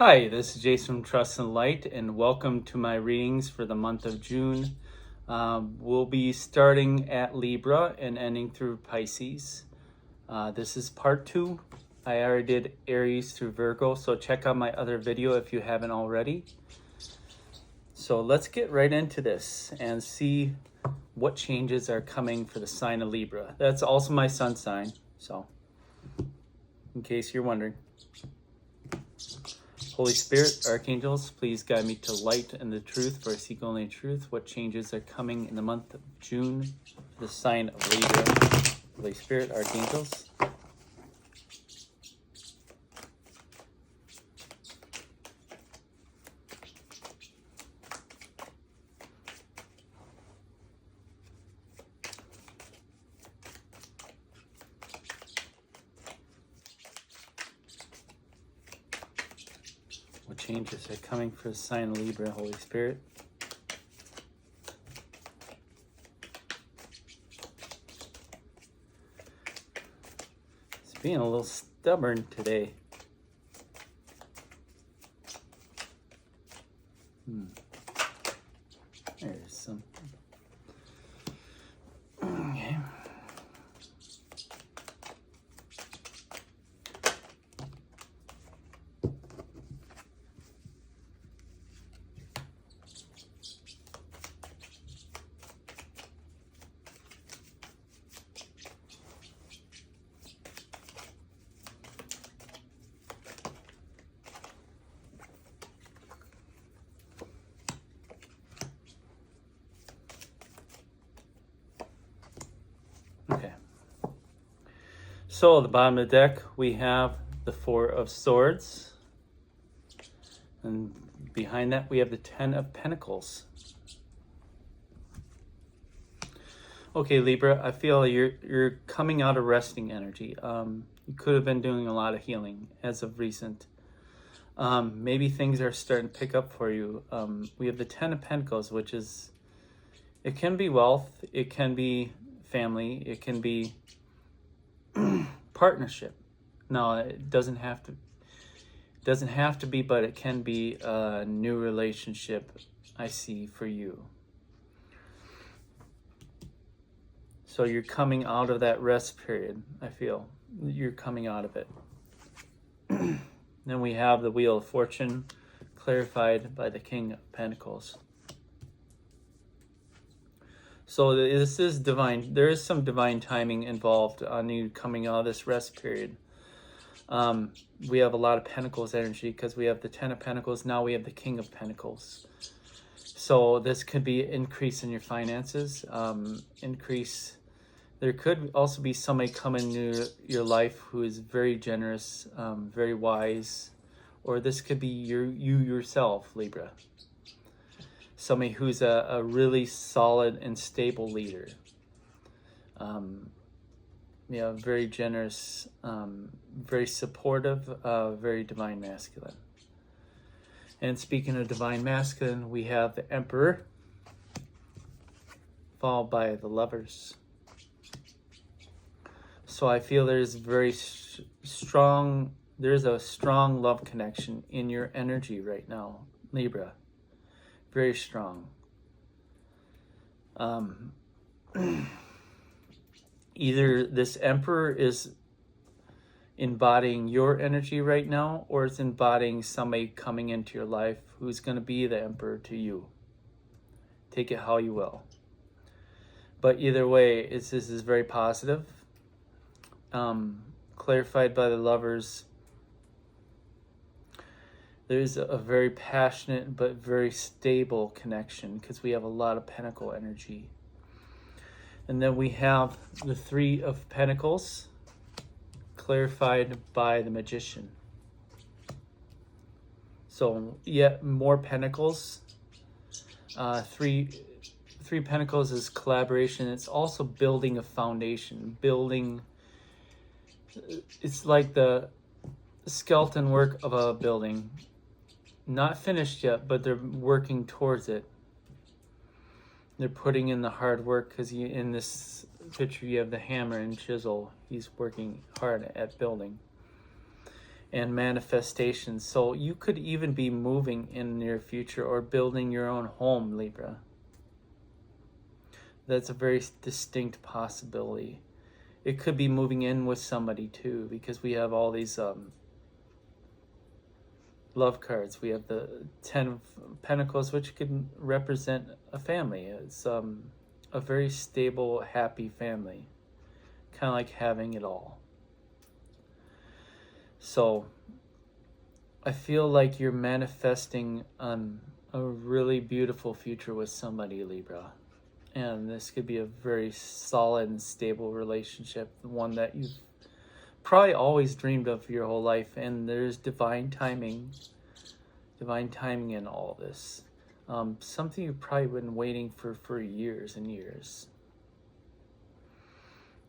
Hi, this is Jason from Trust and Light, and welcome to my readings for the month of June. We'll be starting at Libra and ending through Pisces. This is part 2. I already did Aries through Virgo, so check out my other video if you haven't already. So let's get right into this and see what changes are coming for the sign of Libra. That's also my sun sign, so in case you're wondering. Holy Spirit, Archangels, please guide me to light and the truth, for I seek only truth. What changes are coming in the month of June for the sign of Libra? Holy Spirit, Archangels. What changes are coming for the sign of Libra, Holy Spirit? It's being a little stubborn today. There's something. Okay. Okay. So at the bottom of the deck, we have the Four of Swords. And behind that, we have the Ten of Pentacles. Okay, Libra, I feel you're coming out of resting energy. You could have been doing a lot of healing as of recent. Maybe things are starting to pick up for you. We have the Ten of Pentacles, which is, it can be wealth, it can be family, it can be partnership. No, it doesn't have to be, but it can be a new relationship I see for you. So you're coming out of that rest period, I feel. You're coming out of it. Then we have the Wheel of Fortune, clarified by the King of Pentacles. So this is divine. There is some divine timing involved on you coming out of this rest period. We have a lot of Pentacles energy because we have the Ten of Pentacles. Now we have the King of Pentacles. So this could be an increase in your finances, There could also be somebody coming into your life who is very generous, very wise, or this could be you yourself, Libra. Somebody who's a really solid and stable leader. Very generous, very supportive, very divine masculine. And speaking of divine masculine, we have the Emperor, followed by the Lovers. So I feel there's a strong love connection in your energy right now, Libra. Very strong. Either this Emperor is embodying your energy right now, or it's embodying somebody coming into your life who's going to be the Emperor to you. Take it how you will. But either way, this is very positive. Clarified by the Lovers. There's a very passionate but very stable connection because we have a lot of Pentacle energy. And then we have the Three of Pentacles, clarified by the Magician. So yet more Pentacles. Three Pentacles is collaboration. It's also building a foundation, it's like the skeleton work of a building. Not finished yet, but they're working towards it. They're putting in the hard work because in this picture you have the hammer and chisel. He's working hard at building. and manifestation. So you could even be moving in the near future or building your own home, Libra. That's a very distinct possibility. It could be moving in with somebody too, because we have all these love cards. We have the 10 of Pentacles, which could represent a family. It's a very stable, happy family, kind of like having it all. So I feel like you're manifesting a really beautiful future with somebody, Libra. And this could be a very solid and stable relationship, one that you've probably always dreamed of your whole life. And there's divine timing in all this. Something you've probably been waiting for years and years.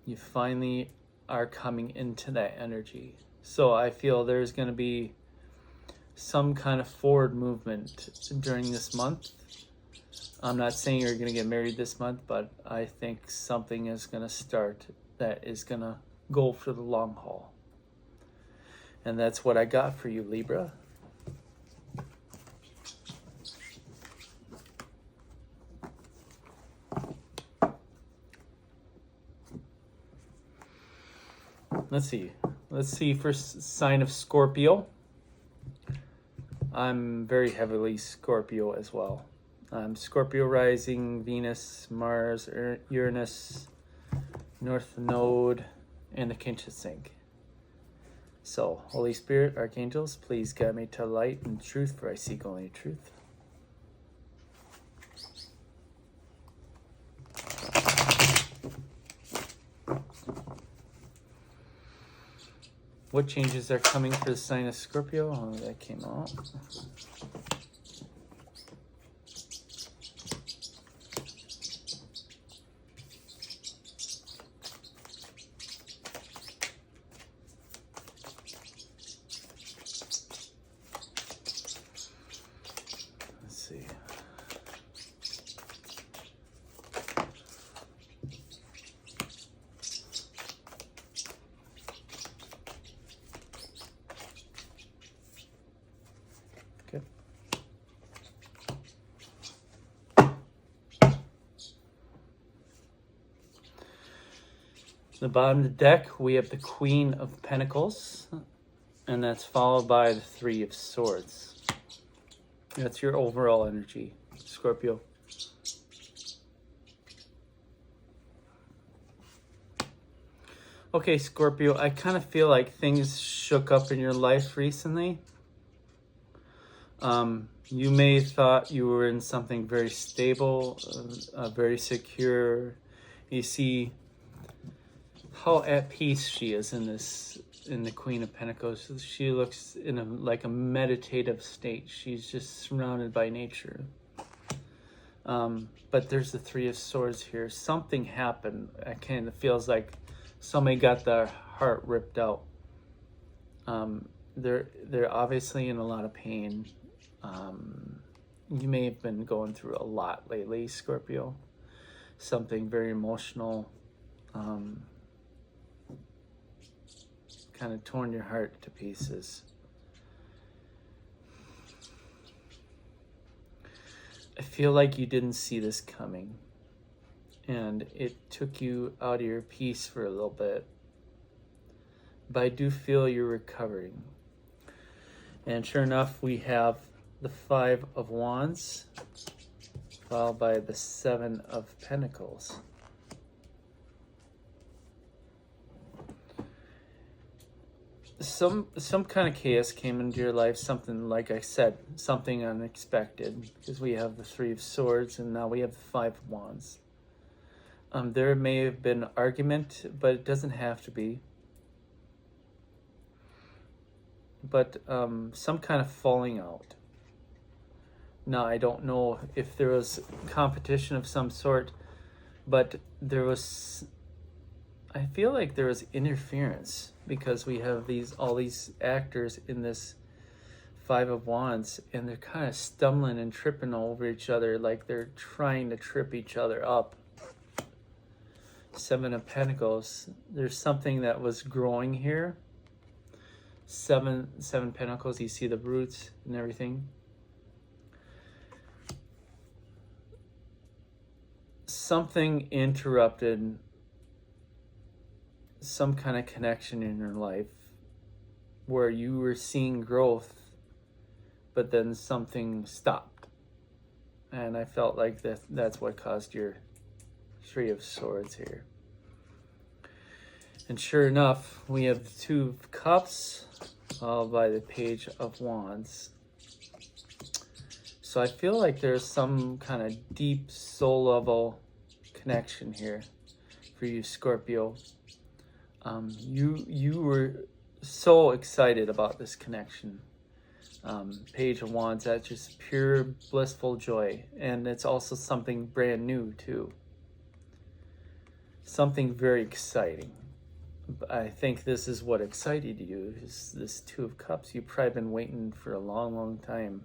You finally are coming into that energy. So I feel there's going to be some kind of forward movement during this month. I'm not saying you're going to get married this month, but I think something is going to start that is going to go for the long haul. And that's what I got for you, Libra. Let's see for sign of Scorpio. I'm very heavily Scorpio as well. Scorpio rising, Venus, Mars, Uranus, North Node, and the Kinshasa Sync. So, Holy Spirit, Archangels, please guide me to light and truth, for I seek only truth. What changes are coming for the sign of Scorpio? Oh, that came out. Let's see. Okay. The bottom of the deck, we have the Queen of Pentacles, and that's followed by the Three of Swords. That's your overall energy, Scorpio. Okay, Scorpio, I kind of feel like things shook up in your life recently. You may have thought you were in something very stable, very secure. You see how at peace she is in the Queen of Pentacles. She looks in like a meditative state. She's just surrounded by nature. But there's the Three of Swords here. Something happened. It kind of feels like somebody got their heart ripped out. They're obviously in a lot of pain. You may have been going through a lot lately, Scorpio. Something very emotional. Kind of torn your heart to pieces. I feel like you didn't see this coming, and it took you out of your peace for a little bit. But I do feel you're recovering. And sure enough, we have the Five of Wands, followed by the Seven of Pentacles. Some kind of chaos came into your life, something, like I said, something unexpected, because we have the Three of Swords and now we have the Five of Wands. There may have been argument, but it doesn't have to be. But some kind of falling out. Now, I don't know if there was competition of some sort, but there was, I feel like there was interference, because we have all these actors in this Five of Wands, and they're kind of stumbling and tripping over each other, like they're trying to trip each other up. Seven of Pentacles, there's something that was growing here. seven pentacles. You see the roots and everything. Something interrupted some kind of connection in your life where you were seeing growth, but then something stopped. And I felt like that's what caused your Three of Swords here. And sure enough, we have the Two of Cups, followed by the Page of Wands. So I feel like there's some kind of deep soul level connection here for you, Scorpio. You were so excited about this connection. Page of Wands, that's just pure blissful joy. And it's also something brand new too. Something very exciting. I think this is what excited you, is this Two of Cups. You've probably been waiting for a long, long time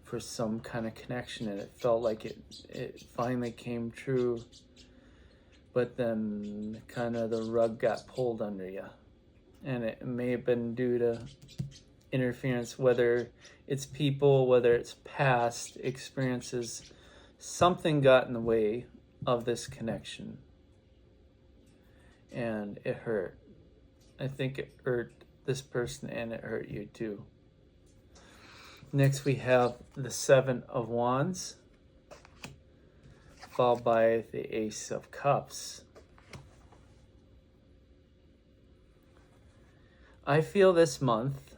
for some kind of connection, and it felt like it finally came true, but then kind of the rug got pulled under you. And it may have been due to interference, whether it's people, whether it's past experiences. Something got in the way of this connection, and it hurt. I think it hurt this person, and it hurt you too. Next we have the Seven of Wands, followed by the Ace of Cups. I feel this month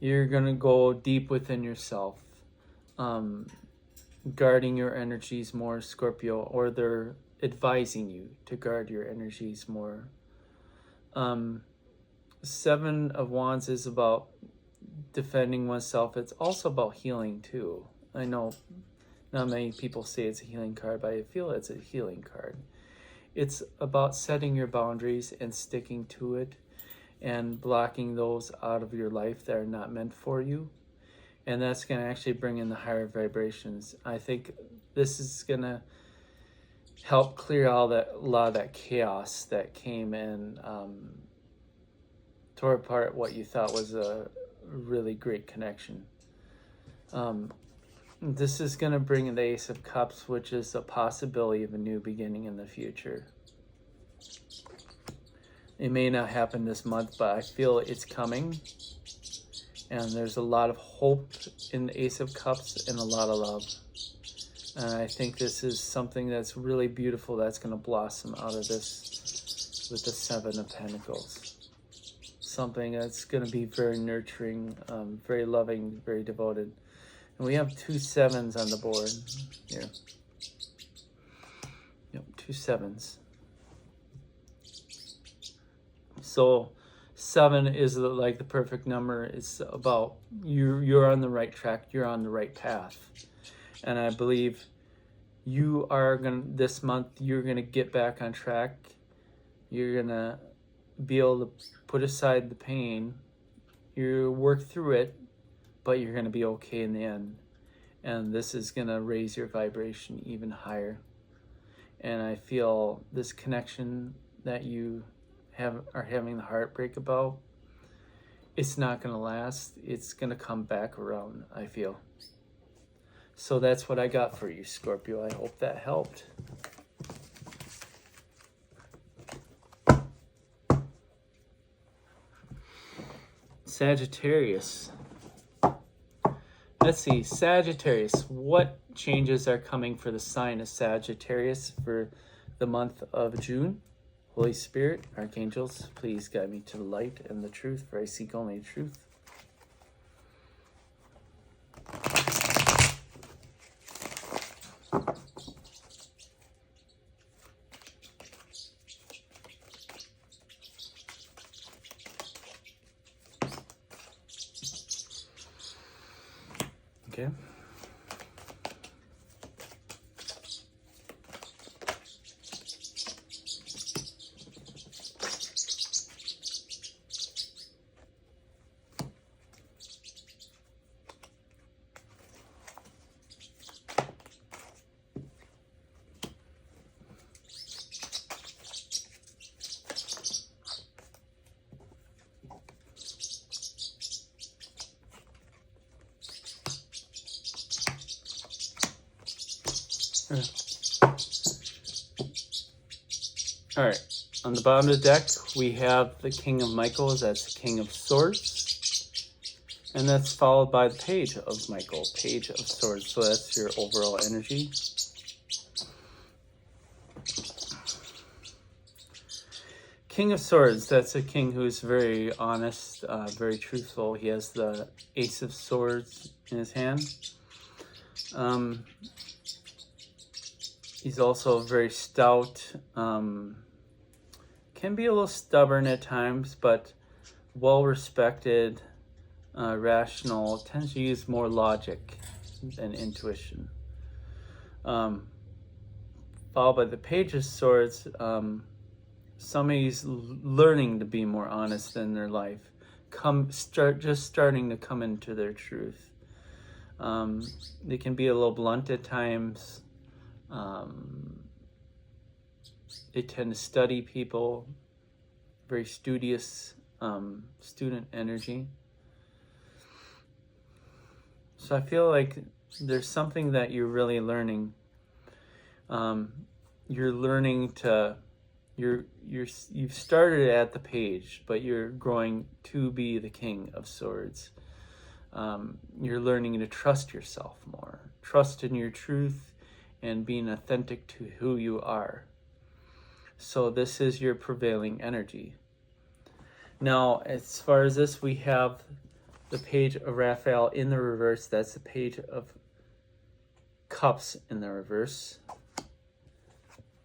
you're going to go deep within yourself, guarding your energies more, Scorpio, or they're advising you to guard your energies more. Seven of Wands is about defending oneself. It's also about healing too. I know not many people say it's a healing card, but I feel it's a healing card. It's about setting your boundaries and sticking to it, and blocking those out of your life that are not meant for you. And that's going to actually bring in the higher vibrations. I think this is going to help clear out a lot of that chaos that came in, tore apart what you thought was a really great connection. This is going to bring in the Ace of Cups, which is a possibility of a new beginning in the future. It may not happen this month, but I feel it's coming. And there's a lot of hope in the Ace of Cups and a lot of love. And I think this is something that's really beautiful that's going to blossom out of this with the Seven of Pentacles. Something that's going to be very nurturing, very loving, very devoted. And we have 2 sevens on the board here. Yep, 2 sevens. So 7 is like the perfect number. It's about you're on the right track. You're on the right path. And I believe you are this month, you're going to get back on track. You're going to be able to put aside the pain. You work through it, but you're going to be okay in the end. And this is going to raise your vibration even higher. And I feel this connection that you are having the heartbreak about, it's not going to last. It's going to come back around, I feel. So that's what I got for you, Scorpio. I hope that helped. Sagittarius. Let's see, Sagittarius. What changes are coming for the sign of Sagittarius for the month of June? Holy Spirit, Archangels, please guide me to the light and the truth, for I seek only truth. Okay. All right. On the bottom of the deck, we have the King of Michael. That's the King of Swords. And that's followed by the Page of Michael, Page of Swords. So that's your overall energy. King of Swords, that's a king who's very honest, very truthful. He has the Ace of Swords in his hand. He's also very stout, can be a little stubborn at times, but well-respected, rational, tends to use more logic than intuition. Followed by the Page of Swords, somebody's learning to be more honest in their life, starting to come into their truth. They can be a little blunt at times. They tend to study people, very studious, student energy. So I feel like there's something that you're really learning. You're learning to, you've started at the Page, but you're growing to be the King of Swords. You're learning to trust yourself more, trust in your truth, and being authentic to who you are. So this is your prevailing energy. Now, as far as this, we have the Page of Raphael in the reverse. That's the Page of Cups in the reverse.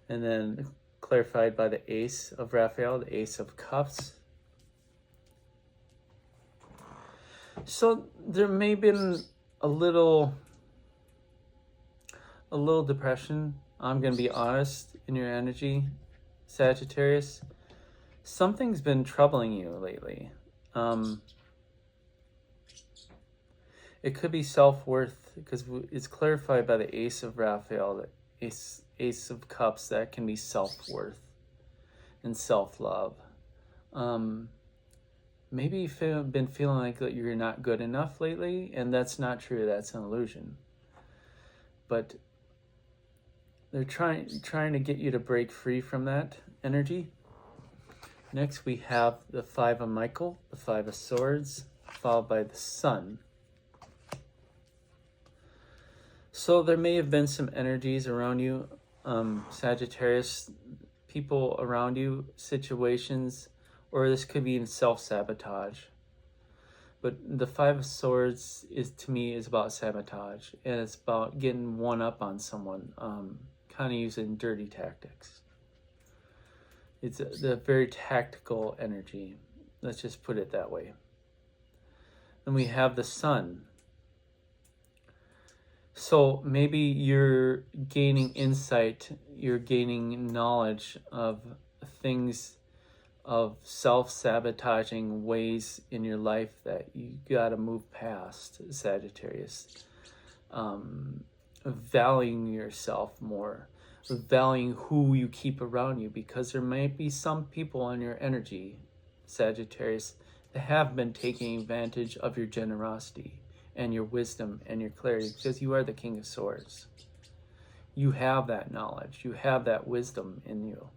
And then clarified by the Ace of Raphael, the Ace of Cups. So there may have been a little depression. I'm going to be honest in your energy, Sagittarius. Something's been troubling you lately. It could be self-worth, because it's clarified by the Ace of Raphael, the Ace of Cups. That can be self-worth and self-love. Maybe you've been feeling like that you're not good enough lately, and that's not true. That's an illusion. But they're trying to get you to break free from that energy. Next, we have the Five of Michael, the Five of Swords, followed by the Sun. So there may have been some energies around you, Sagittarius, people around you, situations, or this could be in self-sabotage. But the Five of Swords to me is about sabotage, and it's about getting one up on someone, kind of using dirty tactics. It's a very tactical energy. Let's just put it that way. Then we have the Sun. So maybe you're gaining insight, you're gaining knowledge of things, of self-sabotaging ways in your life that you got to move past, Sagittarius. Valuing yourself more, valuing who you keep around you, because there might be some people in your energy, Sagittarius, that have been taking advantage of your generosity and your wisdom and your clarity, because you are the King of Swords. You have that knowledge, you have that wisdom in you.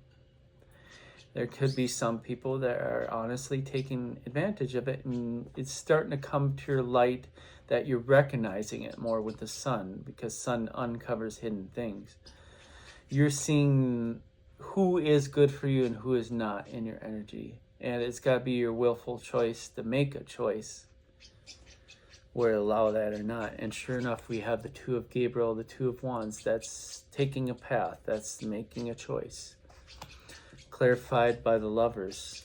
There could be some people that are honestly taking advantage of it, and it's starting to come to your light that you're recognizing it more with the Sun, because Sun uncovers hidden things. You're seeing who is good for you and who is not in your energy, and it's got to be your willful choice to make a choice where to allow that or not. And sure enough, we have the Two of Gabriel, the Two of Wands. That's taking a path, that's making a choice. Clarified by the Lovers.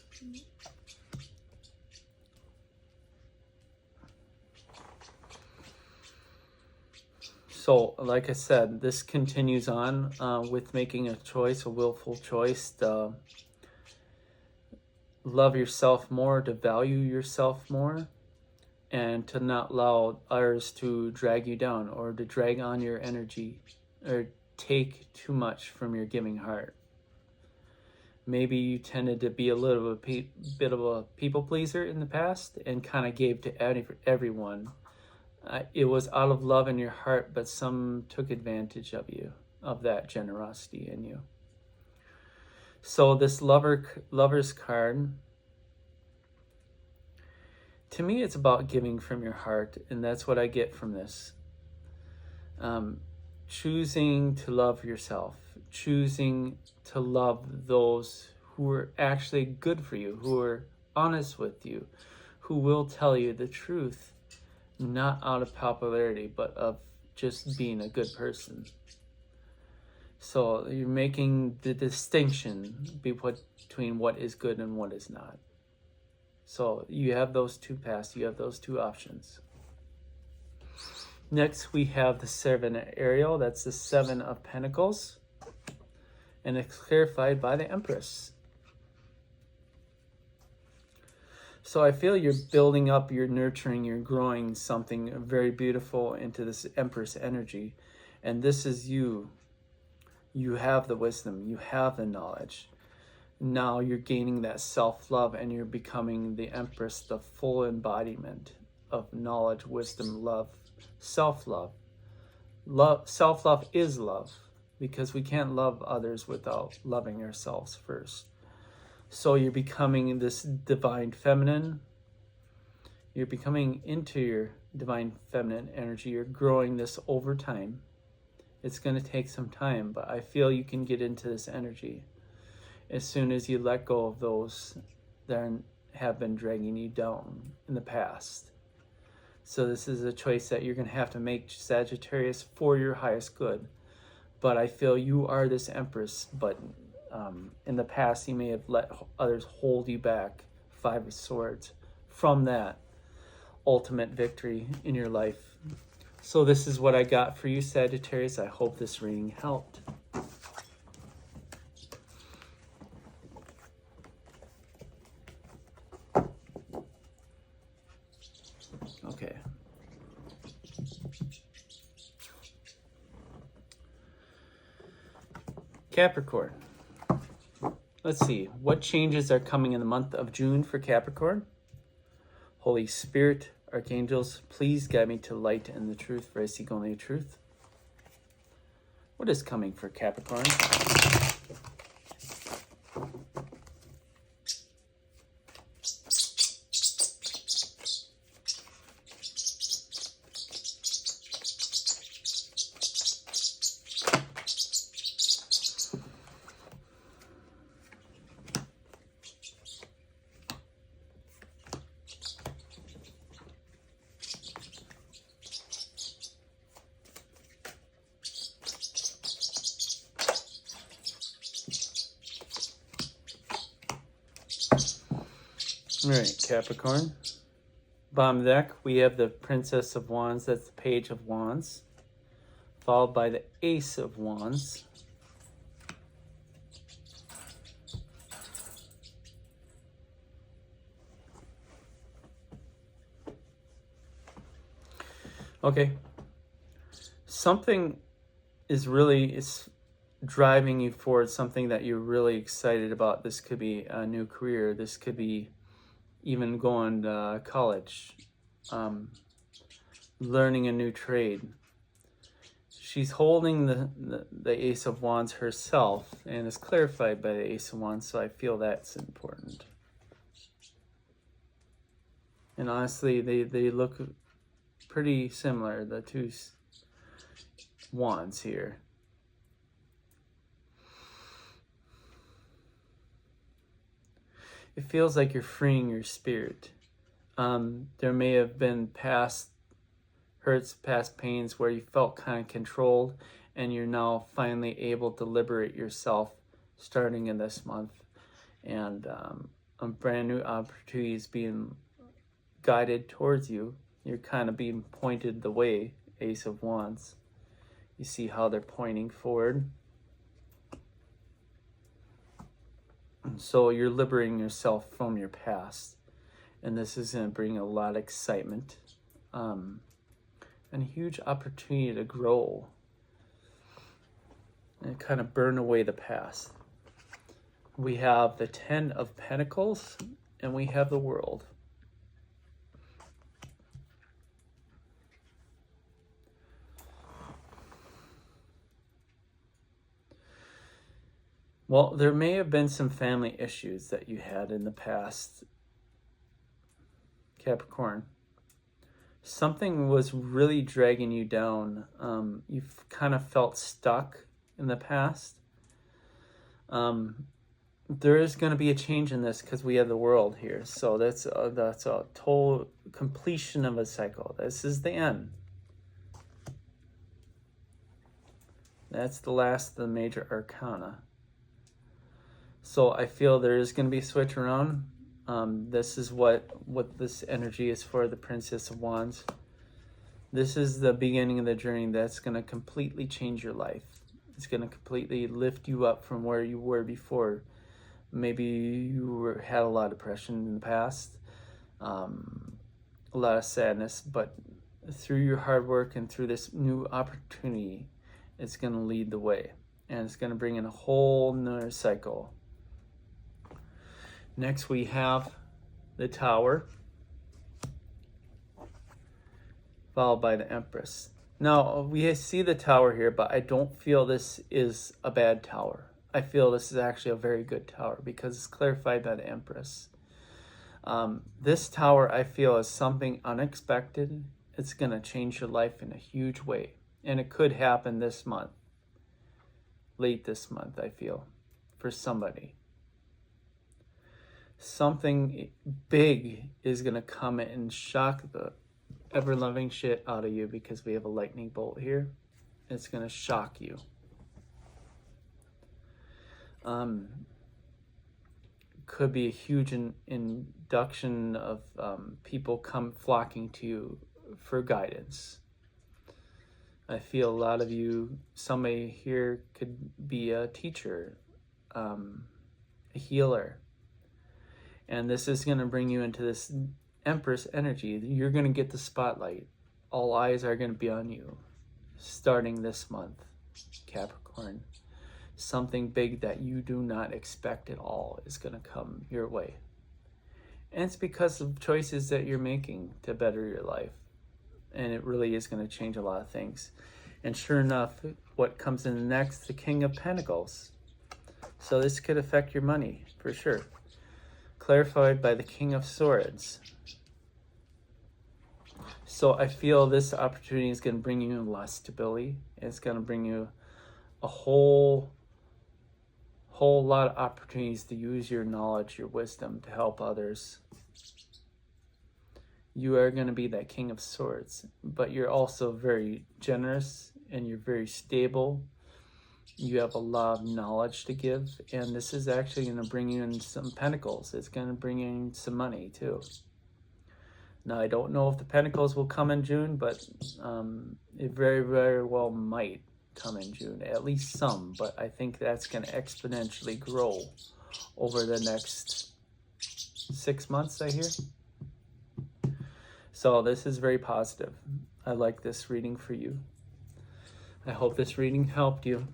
So, like I said, this continues on with making a choice, a willful choice to love yourself more, to value yourself more, and to not allow others to drag you down or to drag on your energy or take too much from your giving heart. Maybe you tended to be a little bit of a people pleaser in the past and kind of gave to everyone. It was out of love in your heart, but some took advantage of you. of that generosity in you. So this lover's card, to me, it's about giving from your heart, and that's what I get from this. Choosing to love yourself, choosing to love those who are actually good for you, who are honest with you, who will tell you the truth, not out of popularity, but of just being a good person. So you're making the distinction between what is good and what is not. So you have those two paths, you have those two options. Next, we have the Seven Ariel. That's the Seven of Pentacles. And it's clarified by the Empress. So I feel you're building up, you're nurturing, you're growing something very beautiful into this Empress energy. And this is you. You have the wisdom. You have the knowledge. Now you're gaining that self-love and you're becoming the Empress, the full embodiment of knowledge, wisdom, love, self-love. Self-love is love, because we can't love others without loving ourselves first. So you're becoming this divine feminine. You're becoming into your divine feminine energy. You're growing this over time. It's going to take some time, but I feel you can get into this energy as soon as you let go of those that have been dragging you down in the past. So this is a choice that you're going to have to make, Sagittarius, for your highest good. But I feel you are this Empress, but in the past you may have let others hold you back, Five of Swords, from that ultimate victory in your life. So this is what I got for you, Sagittarius. I hope this reading helped. Okay. Capricorn. Let's see. What changes are coming in the month of June for Capricorn? Holy Spirit, Archangels, please guide me to light and the truth, for I seek only the truth. What is coming for Capricorn? All right, Capricorn. Bottom deck, we have the Princess of Wands. That's the Page of Wands, followed by the Ace of Wands. Okay. Something is driving you forward, something that you're really excited about. This could be a new career. This could be even going to college, learning a new trade. She's holding the Ace of Wands herself, and is clarified by the Ace of Wands, so I feel that's important. And honestly, they look pretty similar, the two wands here. It feels like you're freeing your spirit. There may have been past hurts, past pains where you felt kind of controlled, and you're now finally able to liberate yourself starting in this month. And a brand new opportunity is being guided towards you. You're kind of being pointed the way, Ace of Wands. You see how they're pointing forward. So you're liberating yourself from your past, and this is going to bring a lot of excitement and a huge opportunity to grow and kind of burn away the past. We have the Ten of Pentacles, and we have the World. Well, there may have been some family issues that you had in the past, Capricorn. Something was really dragging you down. You've kind of felt stuck in the past. There is going to be a change in this because we have the world here. So that's a total completion of a cycle. This is the end. That's the last of the major arcana. So I feel there is going to be a switch around. This is what this energy is for, the Princess of Wands. This is the beginning of the journey that's going to completely change your life. It's going to completely lift you up from where you were before. Maybe you had a lot of depression in the past, a lot of sadness, but through your hard work and through this new opportunity, it's going to lead the way. And it's going to bring in a whole nother cycle. Next, we have the Tower, followed by the Empress. Now, we see the Tower here, but I don't feel this is a bad tower. I feel this is actually a very good tower because it's clarified by the Empress. This tower, I feel, is something unexpected. It's going to change your life in a huge way. And it could happen this month. Late this month, I feel, for somebody. Something big is going to come and shock the ever-loving shit out of you because we have a lightning bolt here. It's going to shock you. Could be a huge induction of people flocking to you for guidance. I feel a lot of you, somebody here could be a teacher, a healer. And this is going to bring you into this Empress energy. You're going to get the spotlight. All eyes are going to be on you starting this month, Capricorn. Something big that you do not expect at all is going to come your way. And it's because of choices that you're making to better your life. And it really is going to change a lot of things. And sure enough, what comes in next, the King of Pentacles. So this could affect your money, for sure. Clarified by the King of Swords. So I feel this opportunity is going to bring you a lot of stability. It's going to bring you a whole lot of opportunities to use your knowledge, your wisdom to help others. You are going to be that King of Swords, but you're also very generous and you're very stable. You have a lot of knowledge to give, and this is actually going to bring you in some pentacles. It's going to bring in some money too. Now, I don't know if the pentacles will come in June, but it very, very well might come in June, at least some, but I think that's going to exponentially grow over the next 6 months, I hear. So this is very positive. I like this reading for you. I hope this reading helped you.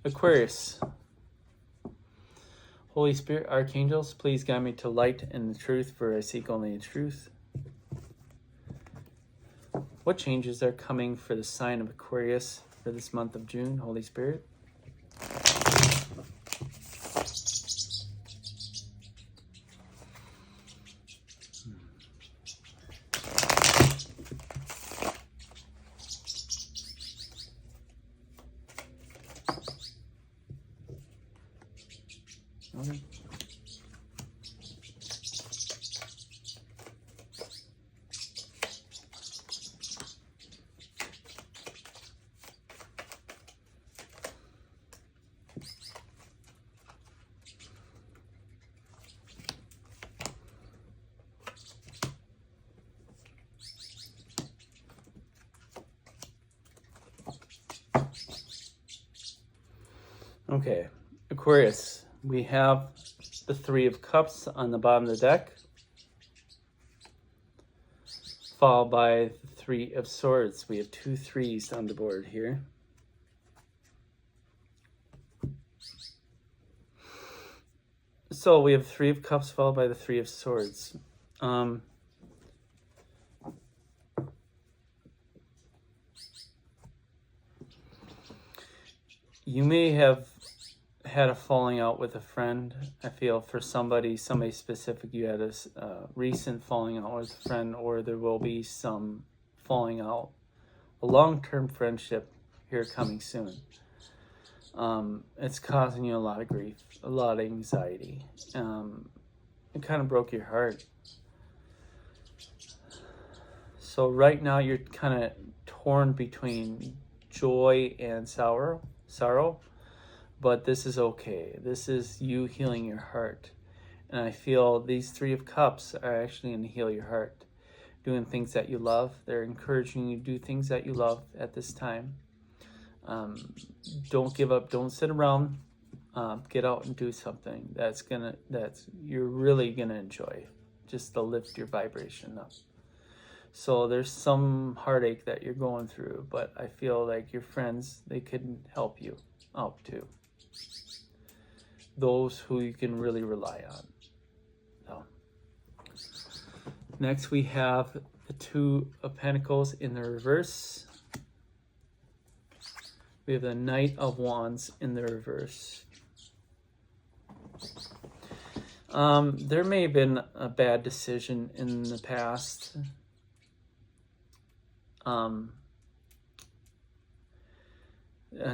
Aquarius. Holy Spirit, Archangels, please guide me to light and the truth, for I seek only the truth. What changes are coming for the sign of Aquarius for this month of June, Holy Spirit? Okay. Okay, Aquarius, we have the Three of Cups on the bottom of the deck, followed by the Three of Swords. We have 2 threes on the board here. So we have Three of Cups followed by the Three of Swords. You may have had a falling out with a friend. I feel for somebody specific, you had a recent falling out with a friend, or there will be some falling out, a long-term friendship here coming soon. It's causing you a lot of grief, a lot of anxiety. It kind of broke your heart. So right now you're kind of torn between joy and sorrow, but this is okay. This is you healing your heart. And I feel these Three of Cups are actually going to heal your heart. Doing things that you love. They're encouraging you to do things that you love at this time. Don't give up. Don't sit around. Get out and do something that's you're really gonna enjoy, just to lift your vibration up. So there's some heartache that you're going through, but I feel like your friends, they can help you out too. Those who you can really rely on. So, next we have the Two of Pentacles in the reverse. We have the Knight of Wands in the reverse. There may have been a bad decision in the past. A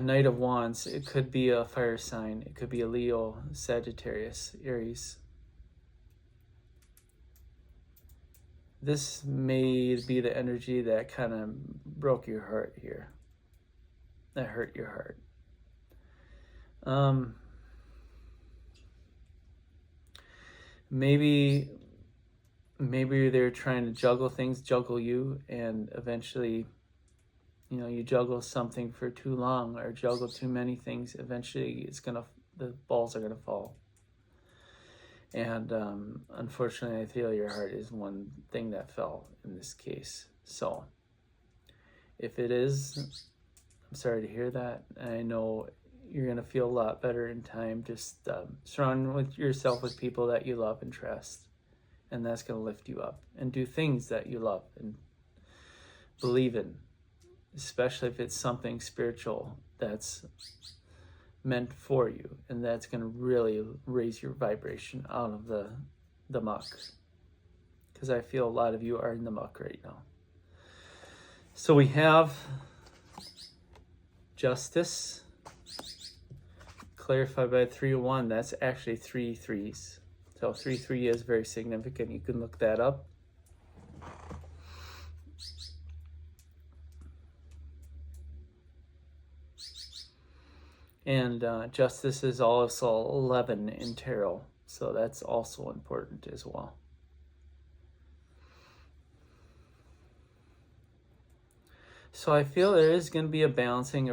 Knight of Wands, it could be a fire sign. It could be a Leo, Sagittarius, Aries. This may be the energy that kind of broke your heart here. That hurt your heart. Maybe they're trying to juggle you, and eventually, you juggle something for too long or juggle too many things. Eventually, the balls are gonna fall. And unfortunately, I feel your heart is one thing that fell in this case. So, if it is, I'm sorry to hear that. I know you're going to feel a lot better in time. Just surround yourself with people that you love and trust. And that's going to lift you up. And do things that you love and believe in. Especially if it's something spiritual that's meant for you. And that's going to really raise your vibration out of the muck. Because I feel a lot of you are in the muck right now. So we have Justice, clarified by 301. That's actually 3 threes. So 3-3 is very significant. You can look that up. And Justice is also 11 in tarot. So that's also important as well. So I feel there is going to be a rebalancing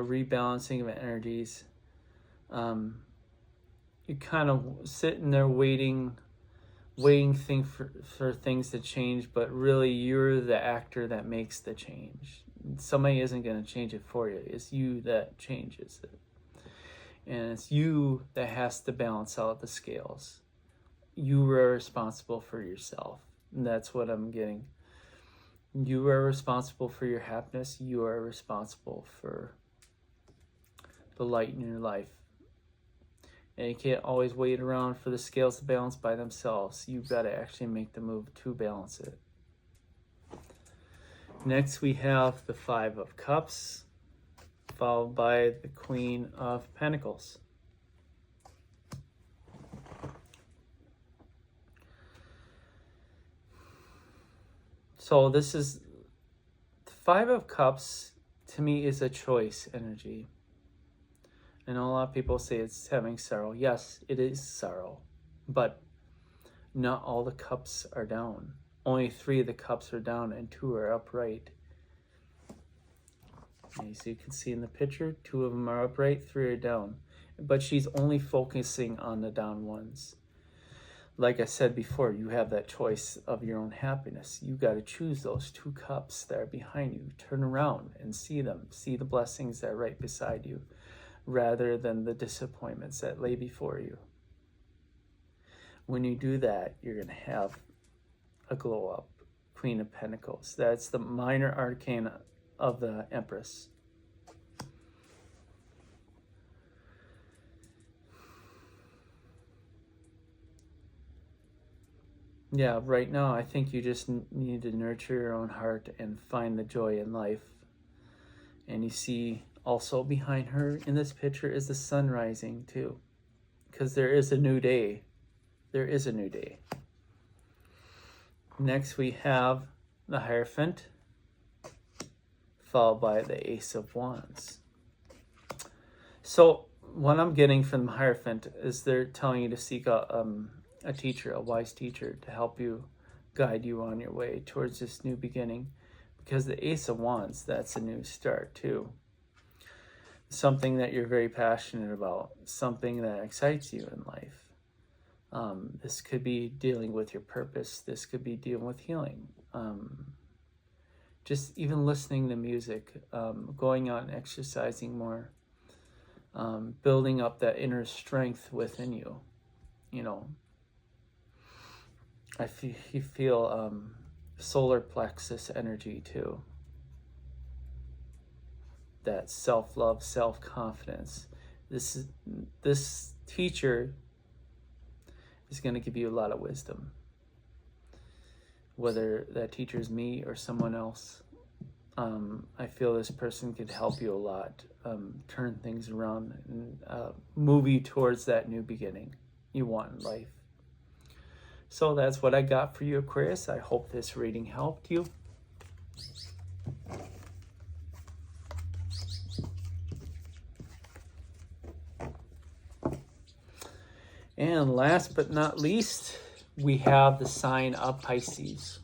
of energies. You're kind of sitting there waiting for things to change, but really you're the actor that makes the change. Somebody isn't going to change it for you. It's you that changes it. And it's you that has to balance out the scales. You are responsible for yourself. And that's what I'm getting. You are responsible for your happiness. You are responsible for the light in your life. And you can't always wait around for the scales to balance by themselves. You've got to actually make the move to balance it. Next, we have the Five of Cups, followed by the Queen of Pentacles. So this is, the Five of Cups, to me, is a choice energy. I know a lot of people say it's having sorrow. Yes, it is sorrow. But not all the cups are down. Only 3 of the cups are down and 2 are upright. And so you can see in the picture, 2 of them are upright, 3 are down. But she's only focusing on the down ones. Like I said before, you have that choice of your own happiness. You got to choose those 2 cups that are behind you. Turn around and see them. See the blessings that are right beside you, rather than the disappointments that lay before you. When you do that, you're going to have a glow up. Queen of Pentacles. That's the minor arcana of the Empress. Yeah, right now I think you just need to nurture your own heart and find the joy in life. And you see also behind her in this picture is the sun rising too. Because there is a new day. There is a new day. Next we have the Hierophant, followed by the Ace of Wands. So what I'm getting from the Hierophant is they're telling you to seek a teacher, a wise teacher, to help you, guide you on your way towards this new beginning. Because the Ace of Wands, that's a new start too. Something that you're very passionate about, something that excites you in life. This could be dealing with your purpose. This could be dealing with healing. Just even listening to music, going out and exercising more, building up that inner strength within you. You know, you feel solar plexus energy too. That self-love, self-confidence. This teacher is going to give you a lot of wisdom. Whether that teacher is me or someone else, I feel this person could help you a lot, turn things around and move you towards that new beginning you want in life. So that's what I got for you, Aquarius. I hope this reading helped you. And last but not least, we have the sign of Pisces.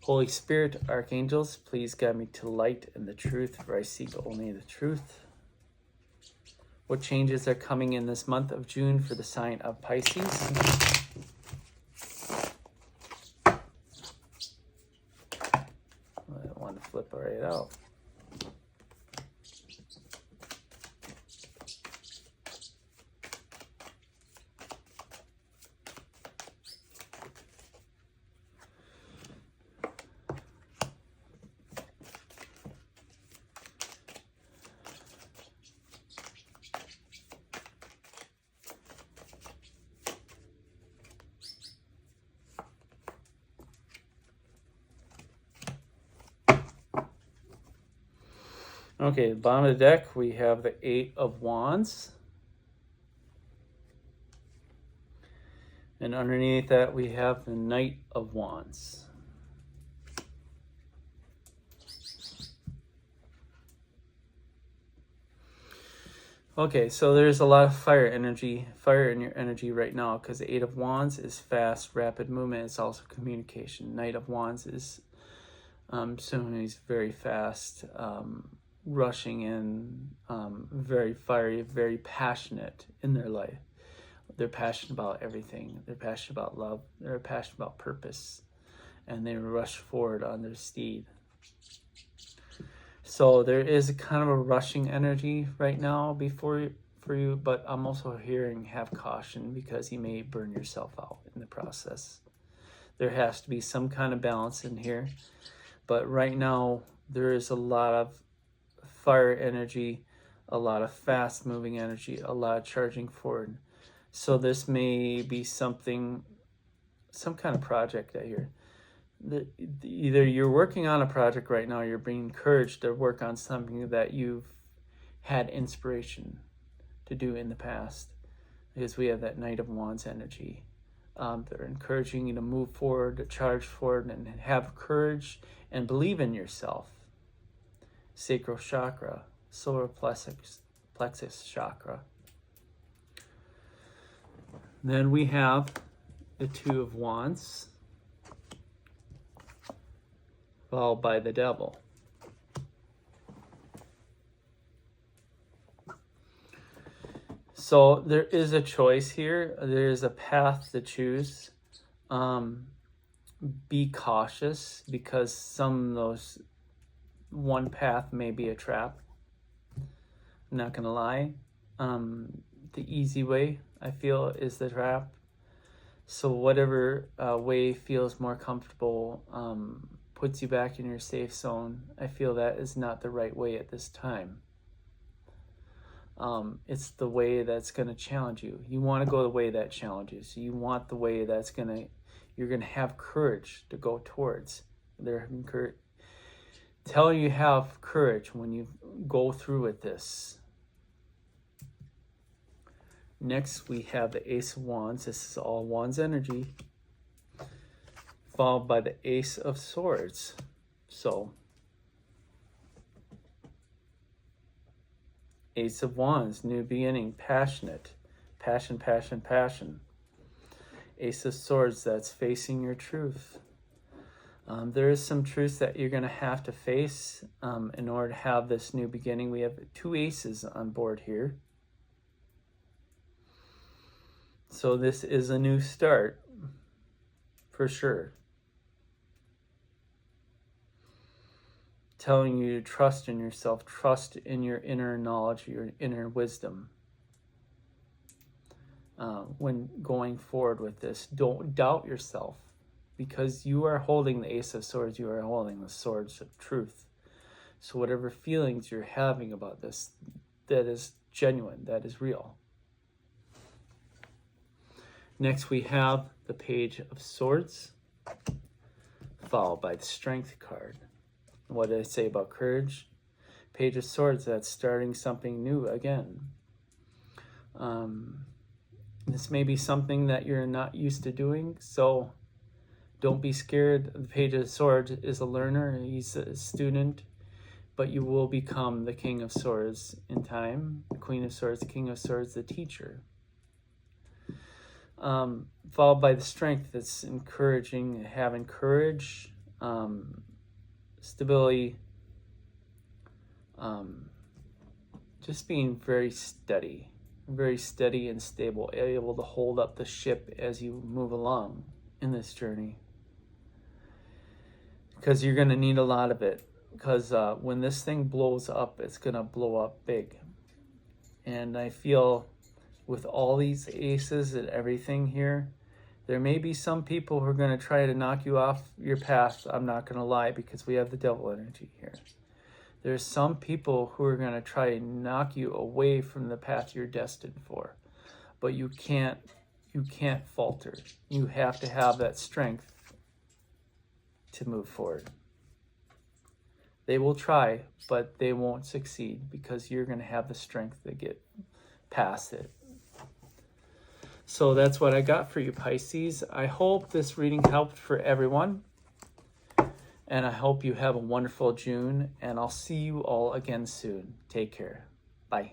Holy Spirit, archangels, please guide me to light and the truth, for I seek only the truth. What changes are coming in this month of June for the sign of Pisces? I want to flip it right out. Okay, the bottom of the deck, we have the Eight of Wands. And underneath that, we have the Knight of Wands. Okay, so there's a lot of fire in your energy right now, because the Eight of Wands is fast, rapid movement. It's also communication. Knight of Wands is someone who's very fast, rushing in, very fiery, very passionate in their life. They're passionate about everything. They're passionate about love. They're passionate about purpose. And they rush forward on their steed. So there is a kind of a rushing energy right now for you, but I'm also hearing have caution, because you may burn yourself out in the process. There has to be some kind of balance in here. But right now, there is a lot of fire energy, a lot of fast moving energy, a lot of charging forward. So this may be some kind of project I hear. Either you're working on a project right now, you're being encouraged to work on something that you've had inspiration to do in the past, because we have that Knight of Wands energy. They're encouraging you to move forward, to charge forward, and have courage and believe in yourself. Sacral chakra, solar plexus chakra. Then we have the Two of Wands, followed by the Devil. So there is a choice here. There is a path to choose. Be cautious, because some of those, one path may be a trap. I'm not going to lie. easy way, I feel, is the trap. So whatever way feels more comfortable, puts you back in your safe zone, I feel that is not the right way at this time. It's the way that's going to challenge you. You want to go the way that challenges. You want the way that's you're going to have courage to go towards. They're telling you have courage when you go through with this. Next, we have the Ace of Wands. This is all Wands energy, followed by the Ace of Swords. So, Ace of Wands, new beginning, passionate, passion, passion, passion. Ace of Swords, that's facing your truth. There is some truths that you're going to have to face in order to have this new beginning. We have 2 aces on board here. So this is a new start, for sure. Telling you to trust in yourself, trust in your inner knowledge, your inner wisdom. When going forward with this, don't doubt yourself, because you are holding the Ace of Swords, you are holding the Swords of Truth. So whatever feelings you're having about this, that is genuine, that is real. Next, we have the Page of Swords, followed by the Strength card. What did I say about courage? Page of Swords, that's starting something new again. This may be something that you're not used to doing, so don't be scared. The Page of Swords is a learner, he's a student, but you will become the King of Swords in time. The Queen of Swords, King of Swords, the teacher. Followed by the Strength, that's encouraging, having courage, stability, just being very steady and stable, able to hold up the ship as you move along in this journey. Because you're going to need a lot of it. Because when this thing blows up, it's going to blow up big. And I feel with all these aces and everything here, there may be some people who are going to try to knock you off your path. I'm not going to lie, because we have the devil energy here. There's some people who are going to try to knock you away from the path you're destined for. But you can't falter. You have to have that strength to move forward. They will try, but they won't succeed, because you're going to have the strength to get past it. So that's what I got for you, Pisces. I hope this reading helped for everyone. And I hope you have a wonderful June. And I'll see you all again soon. Take care. Bye.